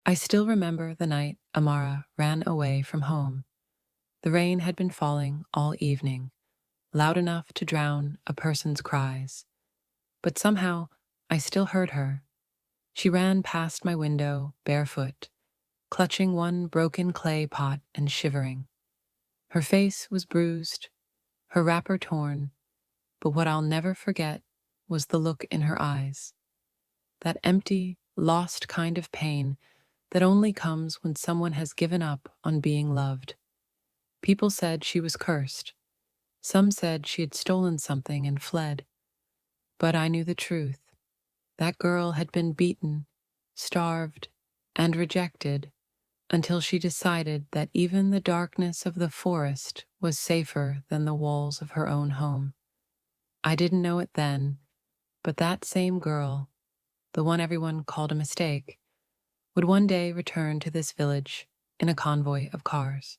I still remember the night Amara ran away from home. The rain had been falling all evening, loud enough to drown a person's cries. But somehow, I still heard her. She ran past my window, barefoot, clutching one broken clay pot and shivering. Her face was bruised, her wrapper torn, but what I'll never forget was the look in her eyes. That empty, lost kind of pain that only comes when someone has given up on being loved. People said she was cursed. Some said she had stolen something and fled. But I knew the truth. That girl had been beaten, starved, and rejected until she decided that even the darkness of the forest was safer than the walls of her own home. I didn't know it then, but that same girl, the one everyone called a mistake, would one day return to this village in a convoy of cars.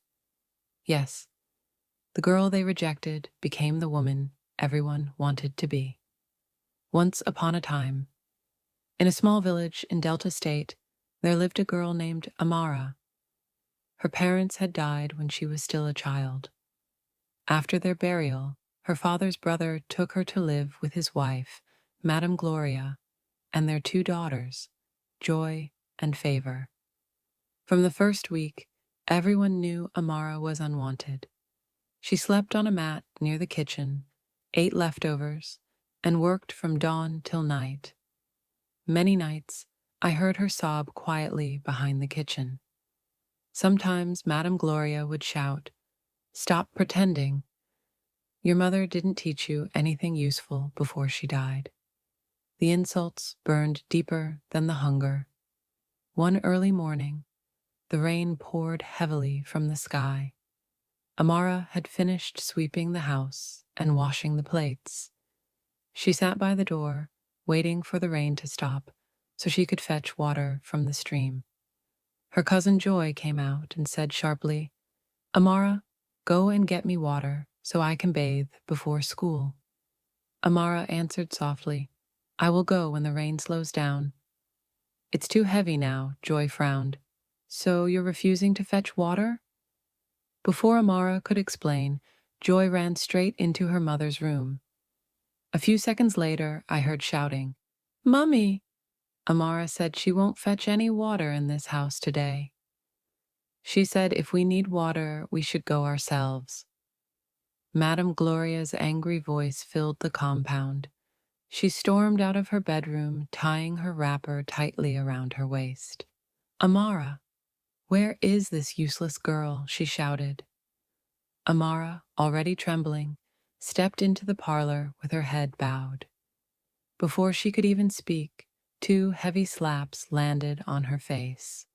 Yes, the girl they rejected became the woman everyone wanted to be. Once upon a time, in a small village in Delta State, there lived a girl named Amara. Her parents had died when she was still a child. After their burial, her father's brother took her to live with his wife, Madame Gloria, and their two daughters, Joy and Favor. From the first week, everyone knew Amara was unwanted. She slept on a mat near the kitchen, ate leftovers, and worked from dawn till night. Many nights, I heard her sob quietly behind the kitchen. Sometimes Madame Gloria would shout, "Stop pretending. Your mother didn't teach you anything useful before she died." The insults burned deeper than the hunger. One early morning, the rain poured heavily from the sky. Amara had finished sweeping the house and washing the plates. She sat by the door, waiting for the rain to stop so she could fetch water from the stream. Her cousin Joy came out and said sharply, "Amara, go and get me water so I can bathe before school." Amara answered softly, "I will go when the rain slows down." "It's too heavy now," Joy frowned. "So you're refusing to fetch water?" Before Amara could explain, Joy ran straight into her mother's room. A few seconds later, I heard shouting, "Mummy!" Amara said she won't fetch any water in this house today. She said if we need water, we should go ourselves. Madame Gloria's angry voice filled the compound. She stormed out of her bedroom, tying her wrapper tightly around her waist. "Amara, where is this useless girl?" she shouted. Amara, already trembling, stepped into the parlor with her head bowed. Before she could even speak, two heavy slaps landed on her face.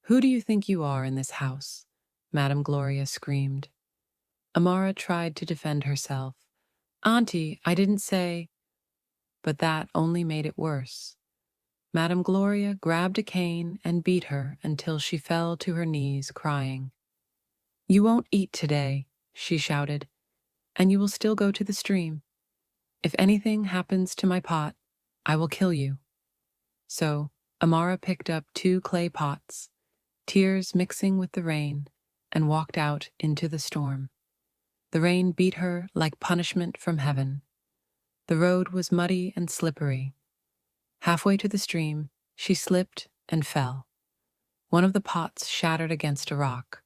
"Who do you think you are in this house?" Madame Gloria screamed. Amara tried to defend herself. "Auntie, I didn't say—" But that only made it worse. Madame Gloria grabbed a cane and beat her until she fell to her knees, crying. "You won't eat today," she shouted, "and you will still go to the stream. If anything happens to my pot, I will kill you." So Amara picked up two clay pots, tears mixing with the rain, and walked out into the storm. The rain beat her like punishment from heaven. The road was muddy and slippery. Halfway to the stream, she slipped and fell. One of the pots shattered against a rock.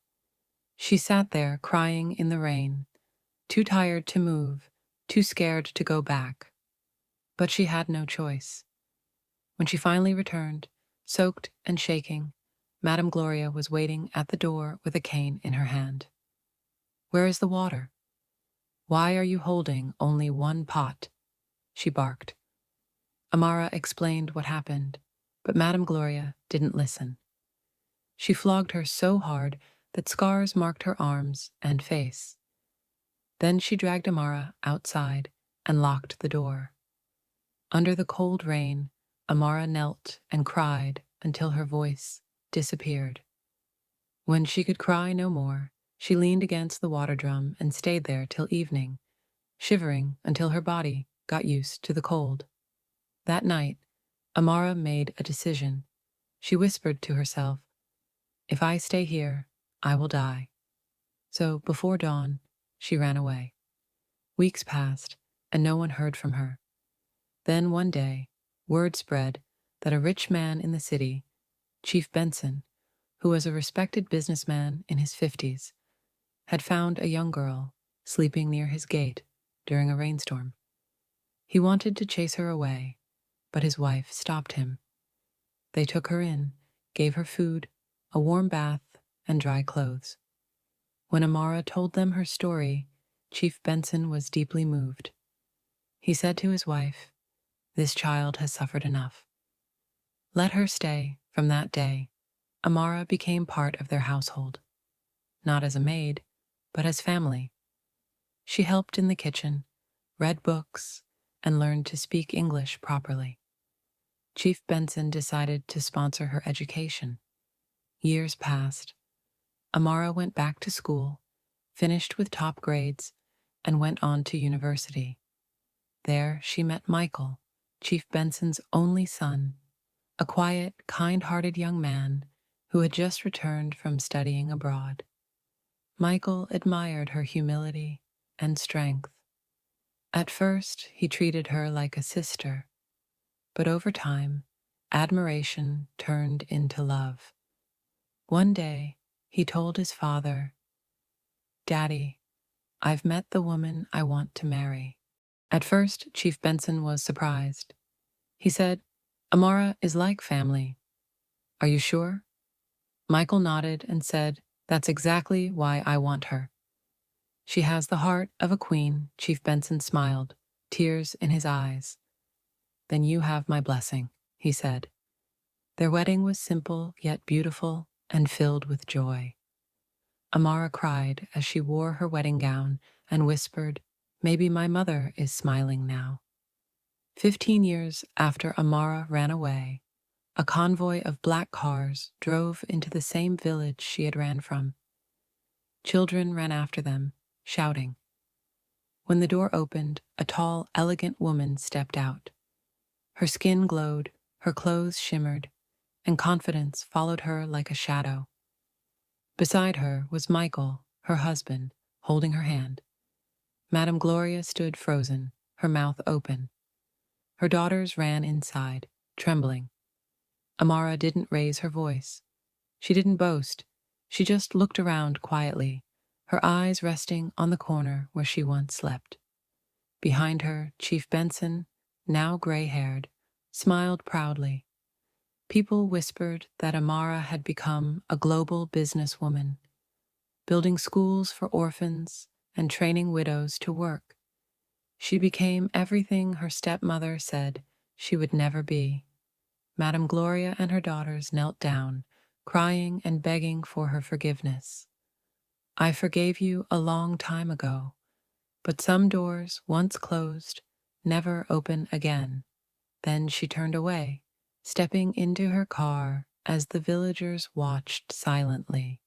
She sat there crying in the rain, too tired to move, too scared to go back. But she had no choice. When she finally returned, soaked and shaking, Madame Gloria was waiting at the door with a cane in her hand. "Where is the water? Why are you holding only one pot?" she barked. Amara explained what happened, but Madame Gloria didn't listen. She flogged her so hard that scars marked her arms and face. Then she dragged Amara outside and locked the door. Under the cold rain, Amara knelt and cried until her voice disappeared. When she could cry no more, she leaned against the water drum and stayed there till evening, shivering until her body got used to the cold. That night, Amara made a decision. She whispered to herself, "If I stay here, I will die." So, before dawn, she ran away. Weeks passed, and no one heard from her. Then one day, word spread that a rich man in the city, Chief Benson, who was a respected businessman in his 50s, had found a young girl sleeping near his gate during a rainstorm. He wanted to chase her away, but his wife stopped him. They took her in, gave her food, a warm bath, and dry clothes. When Amara told them her story, Chief Benson was deeply moved. He said to his wife, "This child has suffered enough. Let her stay." From that day, Amara became part of their household, not as a maid, but as family. She helped in the kitchen, read books, and learned to speak English properly. Chief Benson decided to sponsor her education. Years passed. Amara went back to school, finished with top grades, and went on to university. There she met Michael, Chief Benson's only son, a quiet, kind-hearted young man who had just returned from studying abroad. Michael admired her humility and strength. At first, he treated her like a sister, but over time, admiration turned into love. One day, he told his father, "Daddy, I've met the woman I want to marry." At first, Chief Benson was surprised. He said, "Amara is like family. Are you sure?" Michael nodded and said, "That's exactly why I want her. She has the heart of a queen." Chief Benson smiled, tears in his eyes. "Then you have my blessing," he said. Their wedding was simple yet beautiful and filled with joy. Amara cried as she wore her wedding gown and whispered, "Maybe my mother is smiling now." 15 years after Amara ran away, a convoy of black cars drove into the same village she had ran from. Children ran after them, shouting. When the door opened, a tall, elegant woman stepped out. Her skin glowed, her clothes shimmered, and confidence followed her like a shadow. Beside her was Michael, her husband, holding her hand. Madame Gloria stood frozen, her mouth open. Her daughters ran inside, trembling. Amara didn't raise her voice. She didn't boast. She just looked around quietly, her eyes resting on the corner where she once slept. Behind her, Chief Benson, now gray-haired, smiled proudly. People whispered that Amara had become a global businesswoman, building schools for orphans and training widows to work. She became everything her stepmother said she would never be. Madame Gloria and her daughters knelt down, crying and begging for her forgiveness. "I forgave you a long time ago, but some doors, once closed, never open again." Then she turned away, stepping into her car as the villagers watched silently.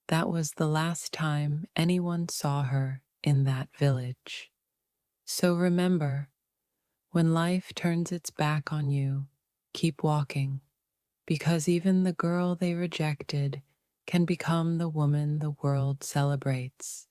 That was the last time anyone saw her in that village. So remember, when life turns its back on you, keep walking, because even the girl they rejected can become the woman the world celebrates.